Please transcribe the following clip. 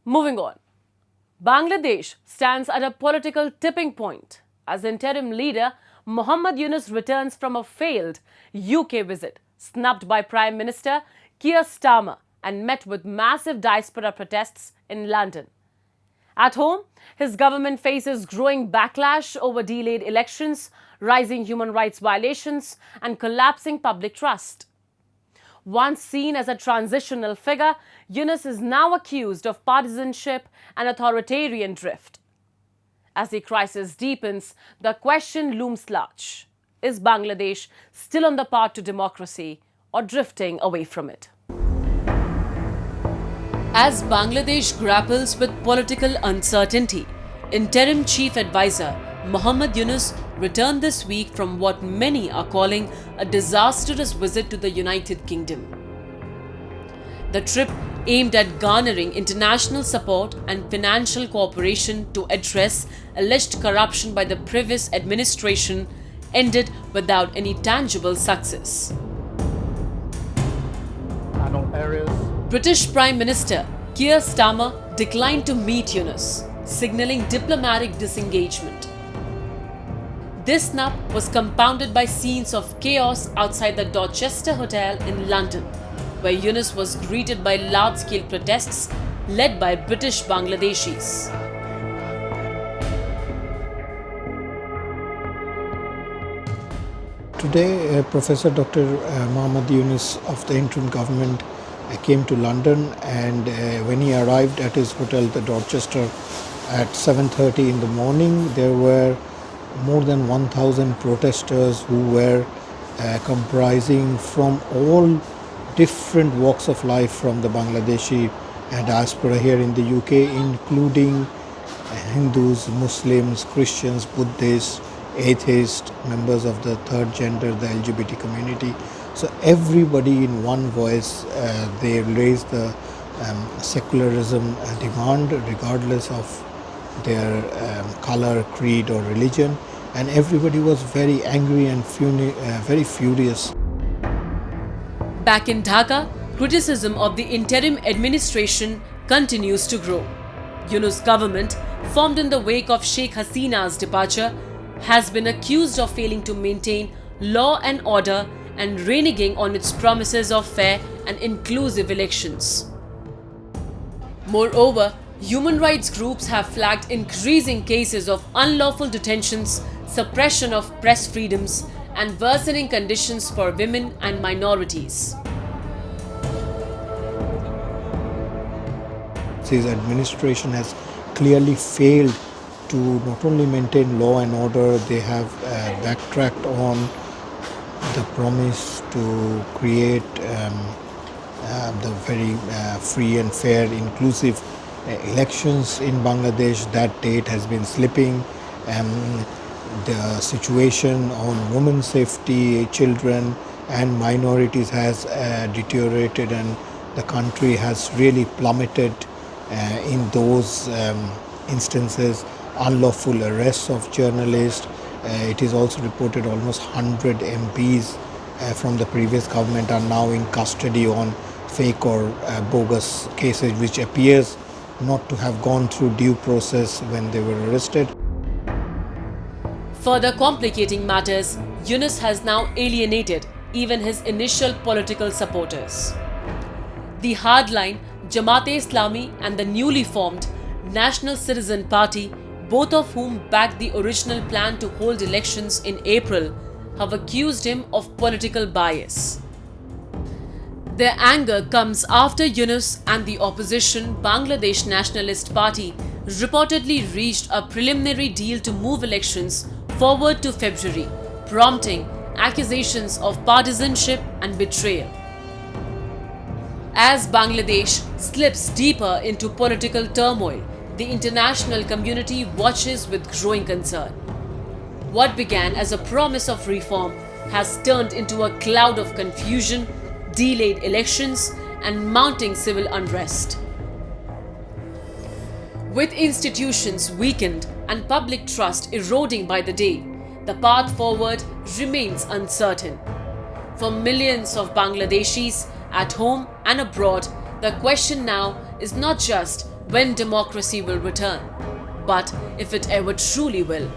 Moving on. Bangladesh stands at a political tipping point as interim leader Muhammad Yunus returns from a failed UK visit, snubbed by Prime Minister Keir Starmer and met with massive diaspora protests in London. At home, his government faces growing backlash over delayed elections, rising human rights violations, and collapsing public trust. Once seen as a transitional figure, Yunus is now accused of partisanship and authoritarian drift. As the crisis deepens, the question looms large. Is Bangladesh still on the path to democracy or drifting away from it? As Bangladesh grapples with political uncertainty, Interim Chief Advisor Muhammad Yunus returned this week from what many are calling a disastrous visit to the United Kingdom. The trip, aimed at garnering international support and financial cooperation to address alleged corruption by the previous administration, ended without any tangible success. British Prime Minister Keir Starmer declined to meet Yunus, signalling diplomatic disengagement. This snub was compounded by scenes of chaos outside the Dorchester Hotel in London, where Yunus was greeted by large-scale protests led by British Bangladeshis. Today, Professor Dr. Muhammad Yunus of the interim government came to London, and when he arrived at his hotel, the Dorchester, at 7:30 in the morning, there were more than 1,000 protesters who were comprising from all different walks of life from the Bangladeshi diaspora here in the UK, including Hindus, Muslims, Christians, Buddhists, atheists, members of the third gender, the LGBT community. So everybody in one voice, they raised the secularism demand regardless of their color, creed or religion, and everybody was very angry and very furious. Back in Dhaka, criticism of the interim administration continues to grow. Yunus' government, formed in the wake of Sheikh Hasina's departure, has been accused of failing to maintain law and order and reneging on its promises of fair and inclusive elections. Moreover, human rights groups have flagged increasing cases of unlawful detentions, suppression of press freedoms, and worsening conditions for women and minorities. His administration has clearly failed to not only maintain law and order, they have backtracked on the promise to create the very free and fair, inclusive elections in Bangladesh. That date has been slipping. The situation on women's safety, children and minorities has deteriorated, and the country has really plummeted in those instances. Unlawful arrests of journalists. It is also reported almost 100 MPs from the previous government are now in custody on fake or bogus cases, which appears not to have gone through due process when they were arrested. Further complicating matters, Yunus has now alienated even his initial political supporters. The hardline Jamaat-e-Islami and the newly formed National Citizen Party, both of whom backed the original plan to hold elections in April, have accused him of political bias. Their anger comes after Yunus and the opposition Bangladesh Nationalist Party reportedly reached a preliminary deal to move elections forward to February, prompting accusations of partisanship and betrayal. As Bangladesh slips deeper into political turmoil, the international community watches with growing concern. What began as a promise of reform has turned into a cloud of confusion, delayed elections, and mounting civil unrest. With institutions weakened and public trust eroding by the day, the path forward remains uncertain. For millions of Bangladeshis at home and abroad, the question now is not just when democracy will return. But if it ever truly will,